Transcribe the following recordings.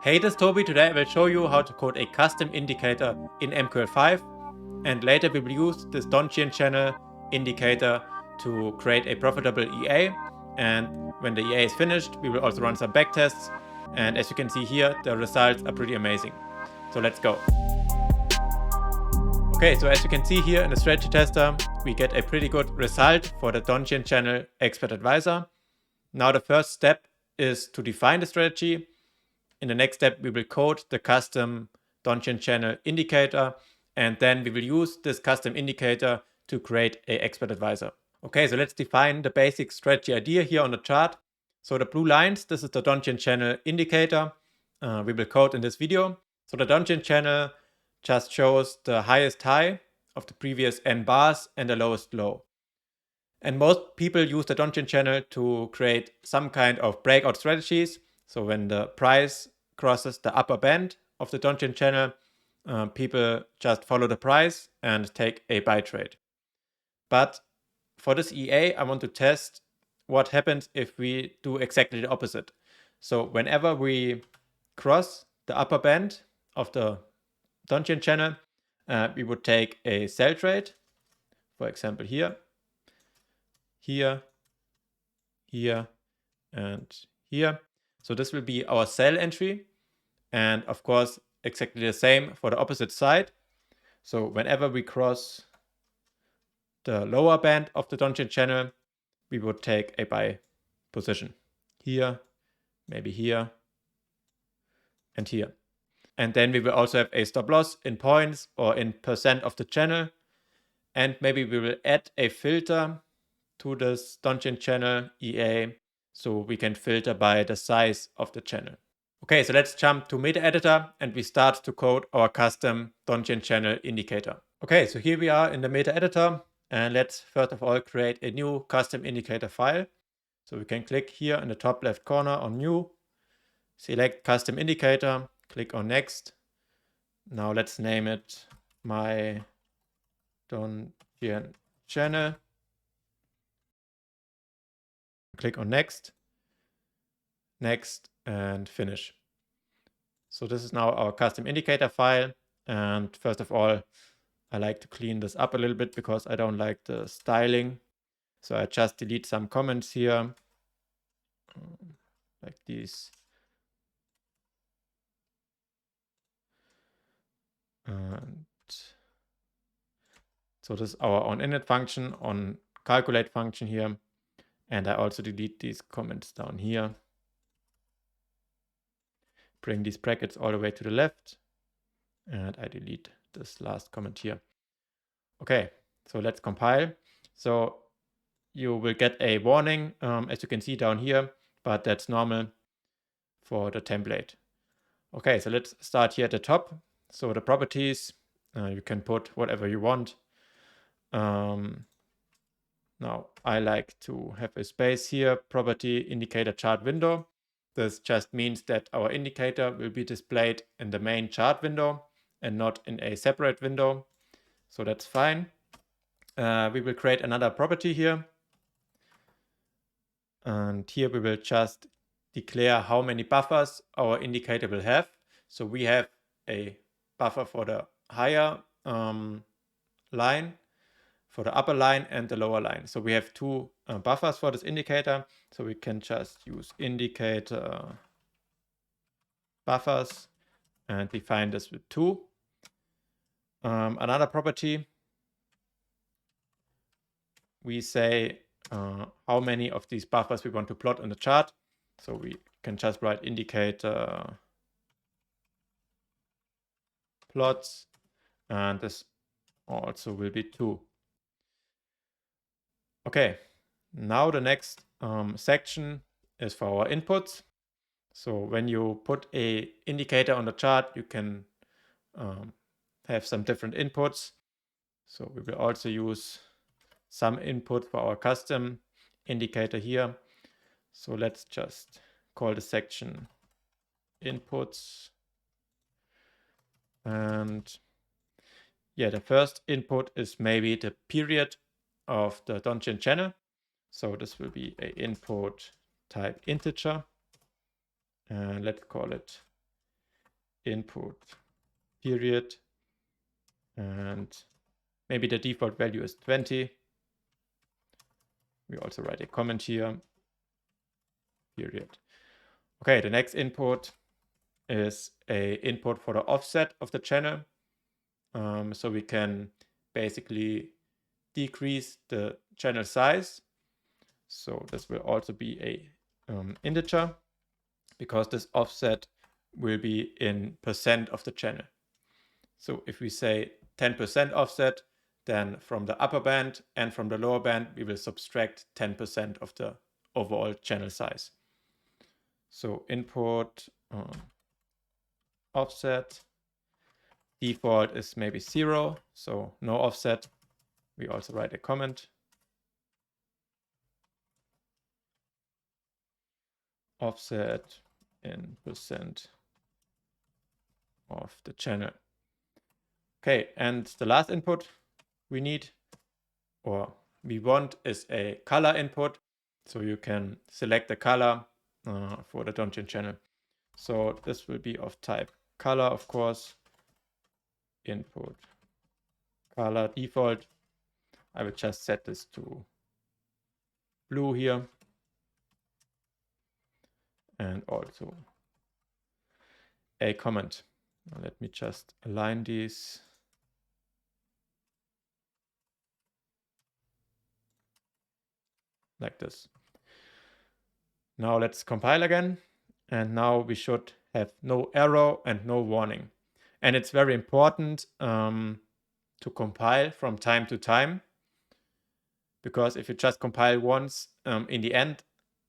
Hey, this is Toby. Today I will show you how to code a custom indicator in MQL5, and later we will use this Donchian channel indicator to create a profitable EA, and when the EA is finished we will also run some backtests, and as you can see here the results are pretty amazing. So let's go. Okay, so as you can see here in the strategy tester we get a pretty good result for the Donchian channel expert advisor. Now the first step is to define the strategy. In the next step, we will code the custom Donchian channel indicator, and then we will use this custom indicator to create an expert advisor. Okay, so let's define the basic strategy idea here on the chart. So the blue lines, this is the Donchian channel indicator we will code in this video. So the Donchian channel just shows the highest high of the previous n bars and the lowest low. And most people use the Donchian channel to create some kind of breakout strategies. So when the price crosses the upper band of the Donchian channel, people just follow the price and take a buy trade. But for this EA, I want to test what happens if we do exactly the opposite. So whenever we cross the upper band of the Donchian channel, we would take a sell trade, for example here, here, here, and here. So this will be our sell entry, and of course exactly the same for the opposite side. So whenever we cross the lower band of the Donchian channel, we would take a buy position here, maybe here, and here. And then we will also have a stop loss in points or in percent of the channel. And maybe we will add a filter to this Donchian channel EA, so we can filter by the size of the channel. Okay, so let's jump to meta editor and we start to code our custom Donchian channel indicator. Okay, so here we are in the meta editor, and let's first of all create a new custom indicator file. So we can click here in the top left corner on new, select custom indicator, click on next. Now let's name it my Donchian channel. Click on next, next, and finish. So this is now our custom indicator file. And first of all, I like to clean this up a little bit because I don't like the styling. So I just delete some comments here, like these. And so this is our onInit function, Uncalculate function here. And I also delete these comments down here. Bring these brackets all the way to the left. And I delete this last comment here. Okay, so let's compile. So you will get a warning, as you can see down here, but that's normal for the template. Okay, so let's start here at the top. So the properties, you can put whatever you want. Now I like to have a space here, property indicator chart window. This just means that our indicator will be displayed in the main chart window and not in a separate window. So that's fine. We will create another property here. And here we will just declare how many buffers our indicator will have. So we have a buffer for the higher line, for the upper line and the lower line. So we have two buffers for this indicator. So we can just use indicator buffers and define this with 2. Another property, we say how many of these buffers we want to plot on the chart. So we can just write indicator plots, and this also will be 2. Okay, now the next section is for our inputs. So when you put a indicator on the chart, you can have some different inputs. So we will also use some input for our custom indicator here. So let's just call the section inputs. And yeah, the first input is maybe the period of the Donchian channel. So this will be an input type integer. And let's call it input period, and maybe the default value is 20. We also write a comment here, period. Okay, the next input is a input for the offset of the channel. So we can basically decrease the channel size. So this will also be a integer, because this offset will be in percent of the channel. So if we say 10% offset, then from the upper band and from the lower band, we will subtract 10% of the overall channel size. So input offset, default is maybe 0, so no offset. We also write a comment. Offset in percent of the channel. Okay, and the last input we need, or we want, is a color input. So you can select the color for the Donchian channel. So this will be of type color, of course. Input color default. I will just set this to blue here. And also a comment. Now let me just align these. Like this. Now let's compile again. And now we should have no error and no warning. And it's very important to compile from time to time, because if you just compile once in the end,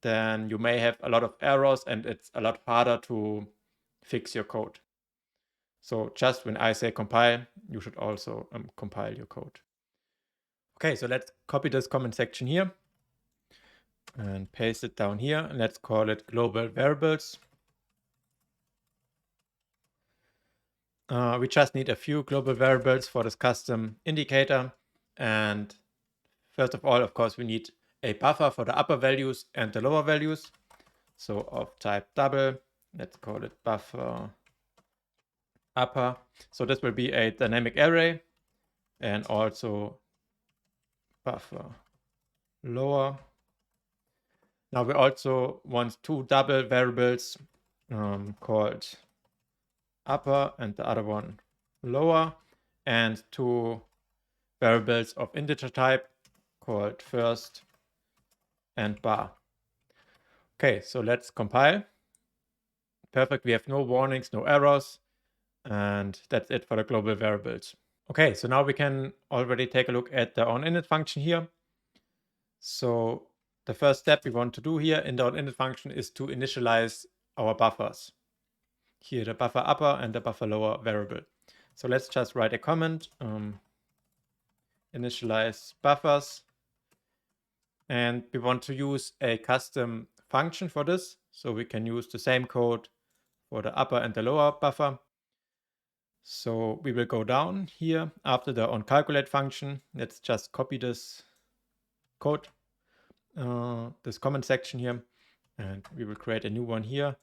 then you may have a lot of errors and it's a lot harder to fix your code. So just when I say compile, you should also compile your code. Okay, so let's copy this comment section here and paste it down here, and let's call it global variables. We just need a few global variables for this custom indicator. And first of all, of course, we need a buffer for the upper values and the lower values. So of type double, let's call it buffer upper. So this will be a dynamic array, and also buffer lower. Now we also want two double variables called upper and the other one lower, and two variables of integer type called first and bar. Okay, so let's compile. Perfect, we have no warnings, no errors, and that's it for the global variables. Okay, so now we can already take a look at the onInit function here. So the first step we want to do here in the onInit function is to initialize our buffers. Here, the buffer upper and the buffer lower variable. So let's just write a comment, initialize buffers. And we want to use a custom function for this. So we can use the same code for the upper and the lower buffer. So we will go down here after the Uncalculate function. Let's just copy this code, this comment section here, and we will create a new one here.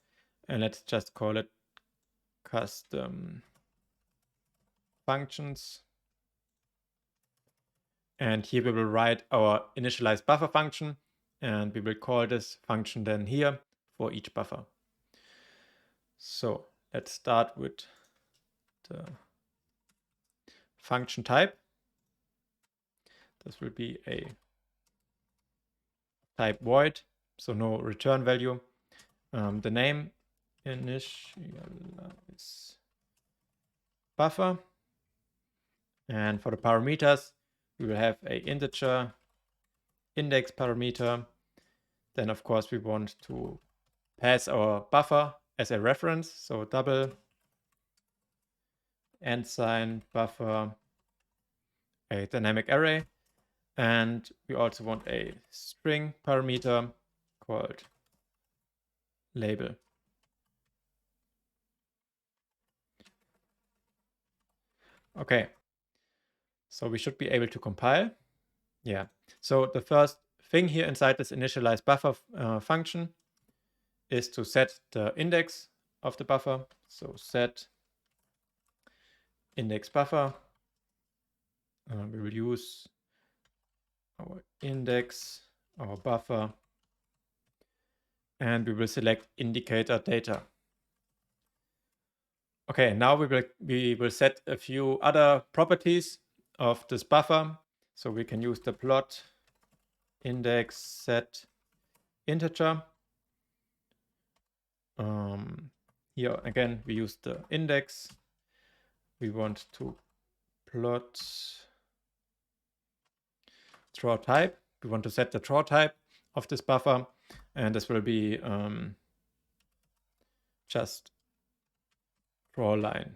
And let's just call it custom functions. And here we will write our initialize buffer function, and we will call this function then here for each buffer. So let's start with the function type. This will be a type void, so no return value. The name, initialize buffer. And for the parameters, we will have a integer index parameter. Then of course we want to pass our buffer as a reference. So double and sign buffer, a dynamic array. And we also want a string parameter called label. Okay, so we should be able to compile. Yeah, so the first thing here inside this initialize buffer function is to set the index of the buffer. So set index buffer. We will use our index, our buffer, and we will select indicator data. Okay, now we will set a few other properties of this buffer. So we can use the plot index set integer. Here again, we use the index. We want to plot draw type. We want to set the draw type of this buffer, and this will be just draw line.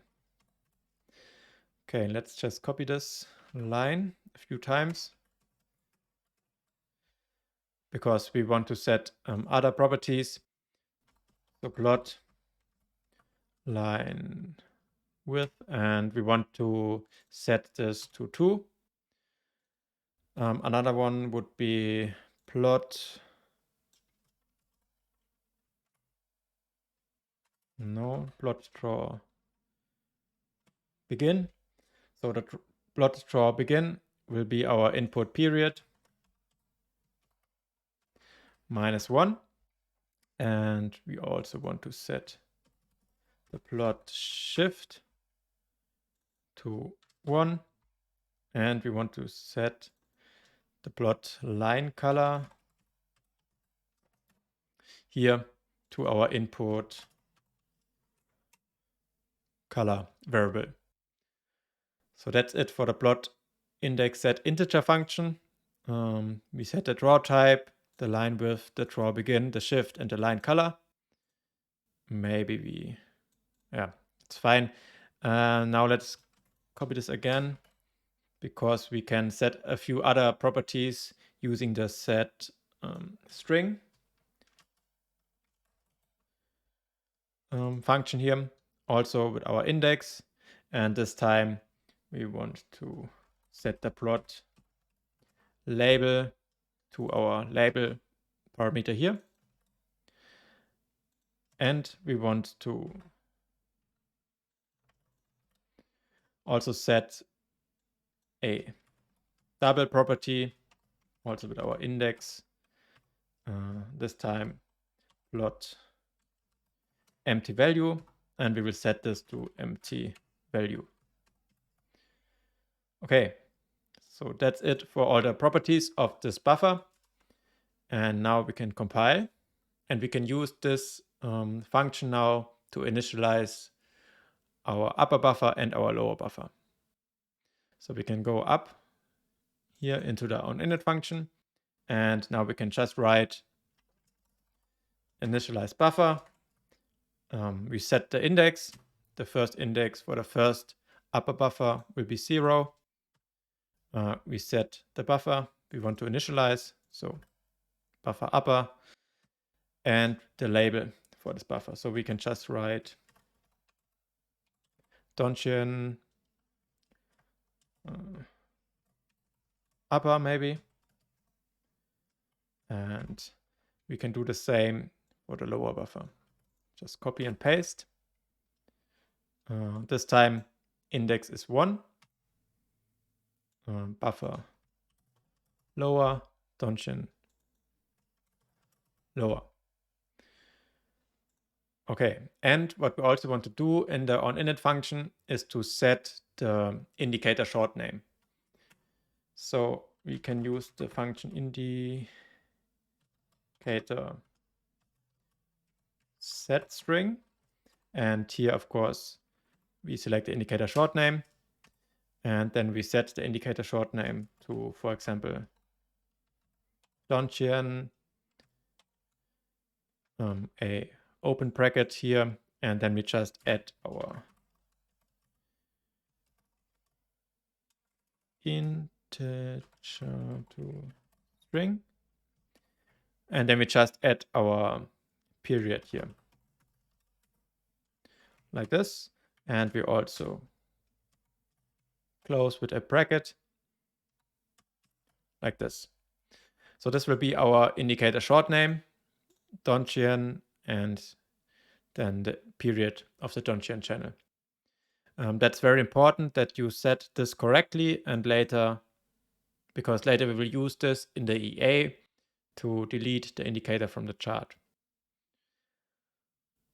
Okay, let's just copy this line a few times because we want to set other properties. So plot line width, and we want to set this to 2. Another one would be plot draw begin. So the plot draw begin will be our input period -1. And we also want to set the plot shift to 1. And we want to set the plot line color here to our input color variable. So that's it for the plot index set integer function. We set the draw type, the line width, the draw begin, the shift, and the line color. Maybe it's fine. Now let's copy this again, because we can set a few other properties using the set string function here, also with our index. And this time we want to set the plot label to our label parameter here. And we want to also set a double property, also with our index. This time plot empty value, and we will set this to empty value. Okay, so that's it for all the properties of this buffer. And now we can compile, and we can use this function now to initialize our upper buffer and our lower buffer. So we can go up here into the onInit function, and now we can just write initialize buffer. We set the index. The first index for the first upper buffer will be 0. We set the buffer we want to initialize, so buffer upper, and the label for this buffer. So we can just write Donchian upper maybe. And we can do the same for the lower buffer. Just copy and paste. This time index is 1. Buffer lower, Donchian lower. Okay, and what we also want to do in the onInit function is to set the indicator short name. So we can use the function indicator set string, and here of course we select the indicator short name, and then we set the indicator short name to, for example, Donchian, a open bracket here, and then we just add our integer to string, and then we just add our period here like this, and we also close with a bracket like this. So this will be our indicator short name, Donchian, and then the period of the Donchian channel. That's very important that you set this correctly, and because later we will use this in the EA to delete the indicator from the chart.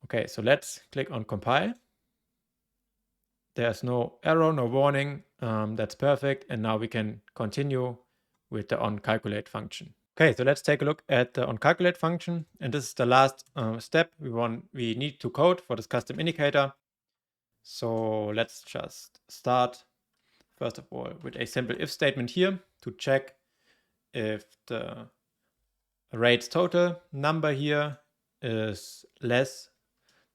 Okay, so let's click on compile. There's no error, no warning. That's perfect. And now we can continue with the Uncalculate function. Okay, so let's take a look at the Uncalculate function. And this is the last step we need to code for this custom indicator. So let's just start, first of all, with a simple if statement here to check if the rates total number here is less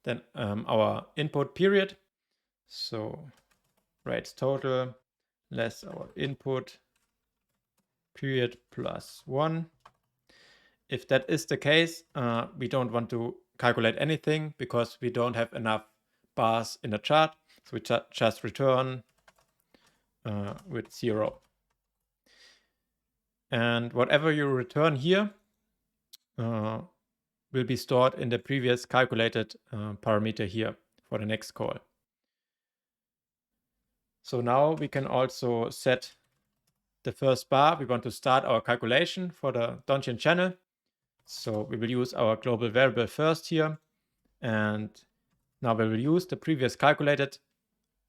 than our input period. So rates total less our input period plus 1. If that is the case, we don't want to calculate anything because we don't have enough bars in the chart. So we just return with 0. And whatever you return here will be stored in the previous calculated parameter here for the next call. So now we can also set the first bar. We want to start our calculation for the Donchian channel. So we will use our global variable first here. And now we will use the previous calculated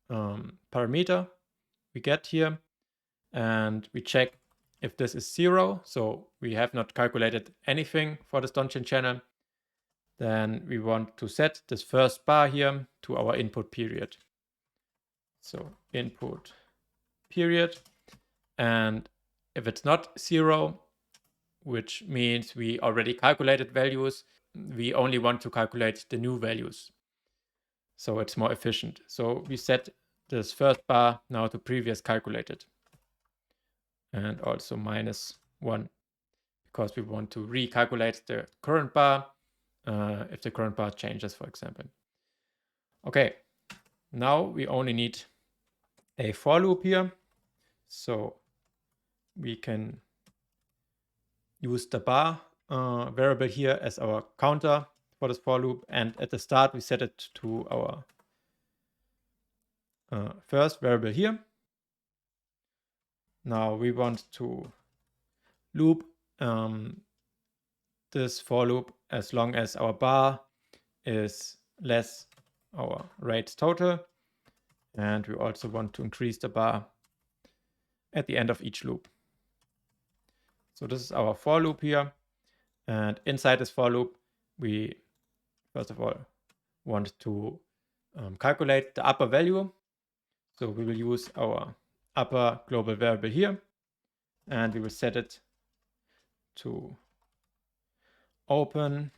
parameter we get here. And we check if this is 0. So we have not calculated anything for this Donchian channel. Then we want to set this first bar here to our input period. So input period. And if it's not 0, which means we already calculated values, we only want to calculate the new values. So it's more efficient. So we set this first bar now to previous calculated. And also -1, because we want to recalculate the current bar if the current bar changes, for example. Okay, now we only need a for loop here. So we can use the bar variable here as our counter for this for loop. And at the start, we set it to our first variable here. Now we want to loop this for loop as long as our bar is less our rates total. And we also want to increase the bar at the end of each loop. So this is our for loop here. And inside this for loop, we first of all want to calculate the upper value. So we will use our upper global variable here. And we will set it to open.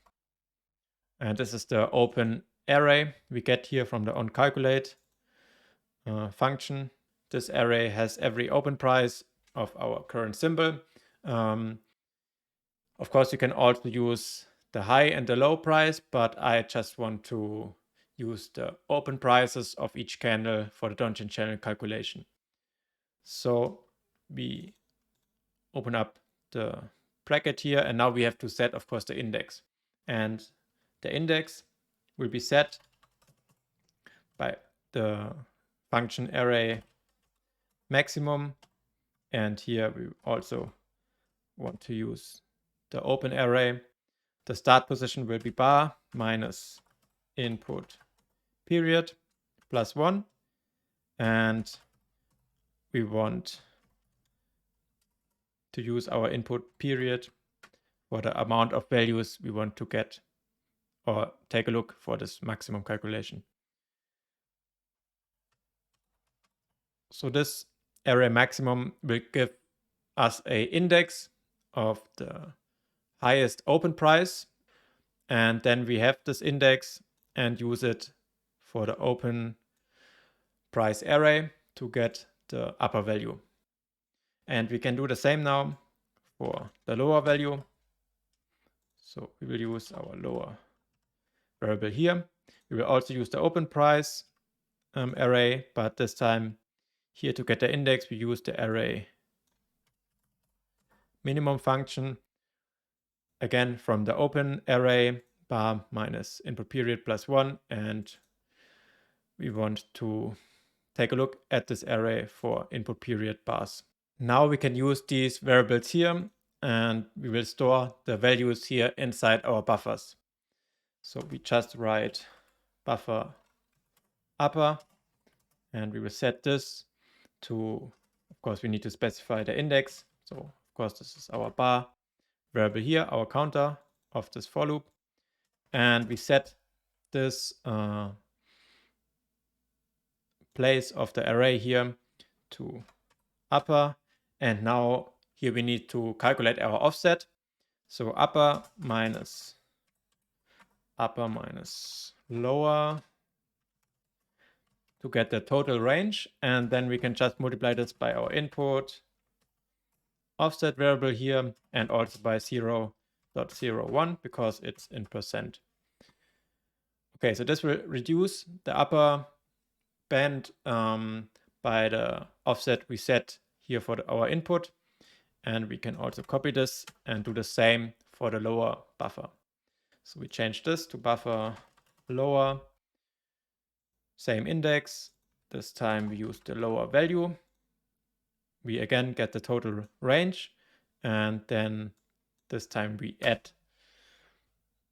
And this is the open array we get here from the Uncalculate function. This array has every open price of our current symbol. Of course, you can also use the high and the low price, but I just want to use the open prices of each candle for the Donchian channel calculation. So we open up the bracket here, and now we have to set, of course, the index. And the index will be set by the function array maximum. And here we also want to use the open array. The start position will be bar minus input period plus 1. And we want to use our input period for the amount of values we want to get or take a look for this maximum calculation. So this array maximum will give us an index of the highest open price. And then we have this index and use it for the open price array to get the upper value. And we can do the same now for the lower value. So we will use our lower variable here. We will also use the open price array, but this time here to get the index, we use the array minimum function. Again, from the open array, bar minus input period plus 1. And we want to take a look at this array for input period bars. Now we can use these variables here, and we will store the values here inside our buffers. So we just write buffer upper, and we will set this to, of course, we need to specify the index. So of course, this is our bar variable here, our counter of this for loop. And we set this place of the array here to upper. And now here we need to calculate our offset. So upper minus lower to get the total range. And then we can just multiply this by our input offset variable here, and also by 0.01 because it's in percent. Okay, so this will reduce the upper band by the offset we set here for our input. And we can also copy this and do the same for the lower buffer. So we change this to buffer lower, same index. This time we use the lower value. We again get the total range, and then this time we add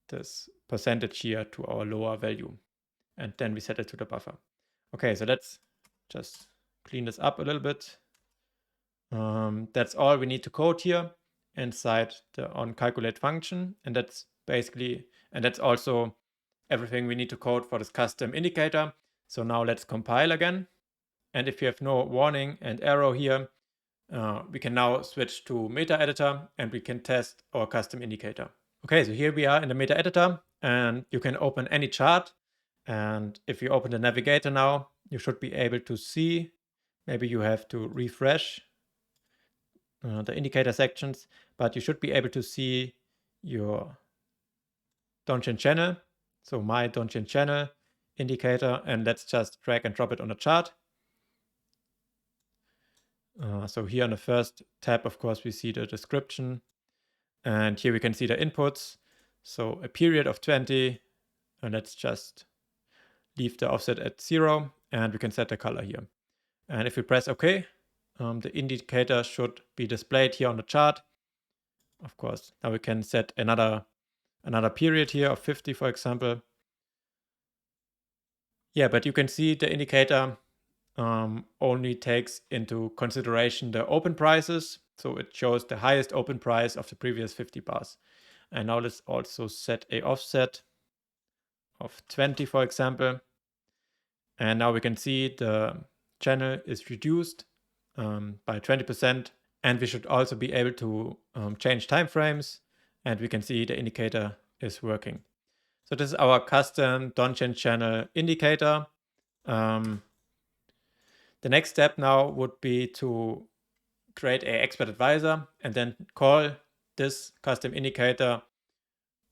this percentage here to our lower value, and then we set it to the buffer. Okay, so let's just clean this up a little bit. That's all we need to code here inside the Uncalculate function, and that's also everything we need to code for this custom indicator. So now let's compile again, and if you have no warning and arrow here, we can now switch to meta editor and we can test our custom indicator. Okay, so here we are in the meta editor, and you can open any chart. And if you open the navigator now, you should be able to see, maybe you have to refresh the indicator sections, but you should be able to see your Donchian channel. So my Donchian channel indicator, and let's just drag and drop it on the chart. So here on the first tab, of course, we see the description, and here we can see the inputs. So a period of 20, and let's just leave the offset at 0, and we can set the color here. And if we press OK, the indicator should be displayed here on the chart. Of course, now we can set another period here of 50, for example. Yeah, but you can see the indicator only takes into consideration the open prices. So it shows the highest open price of the previous 50 bars. And now let's also set a offset of 20, for example. And now we can see the channel is reduced by 20%. And we should also be able to change timeframes. And we can see the indicator is working. So this is our custom Donchian channel indicator. The next step now would be to create an expert advisor and then call this custom indicator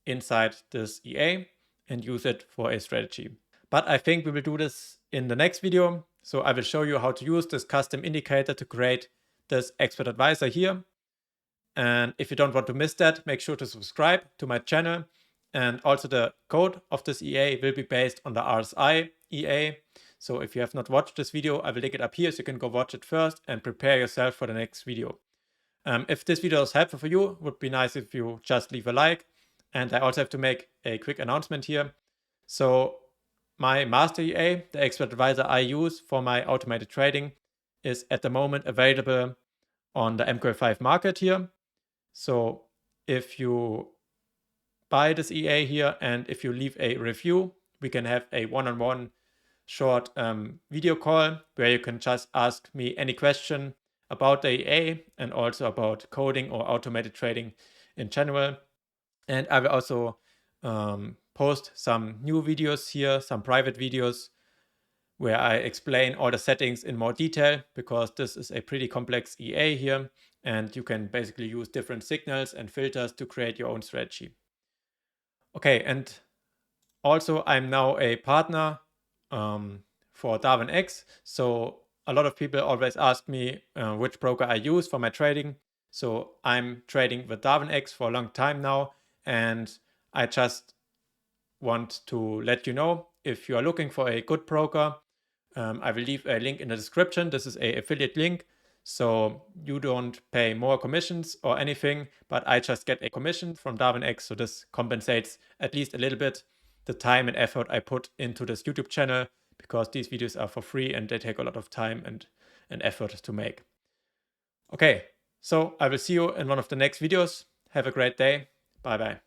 inside this EA and use it for a strategy. But I think we will do this in the next video. So I will show you how to use this custom indicator to create this expert advisor here. And if you don't want to miss that, make sure to subscribe to my channel. And also the code of this EA will be based on the RSI EA. So if you have not watched this video, I will link it up here so you can go watch it first and prepare yourself for the next video. If this video is helpful for you, it would be nice if you just leave a like. And I also have to make a quick announcement here. So my master EA, the expert advisor I use for my automated trading, is at the moment available on the MT5 market here. So if you buy this EA here and if you leave a review, we can have a one-on-one short video call where you can just ask me any question about the EA and also about coding or automated trading in general. And I will also post some new videos here, some private videos where I explain all the settings in more detail, because this is a pretty complex EA here and you can basically use different signals and filters to create your own strategy. Okay, and also I'm now a partner for DarwinX. So a lot of people always ask me which broker I use for my trading. So I'm trading with DarwinX for a long time now, and I just want to let you know, if you are looking for a good broker I will leave a link in the description. This is an affiliate link, so you don't pay more commissions or anything, but I just get a commission from DarwinX, so this compensates at least a little bit the time and effort I put into this YouTube channel, because these videos are for free and they take a lot of time and effort to make. Okay, so I will see you in one of the next videos. Have a great day. Bye bye.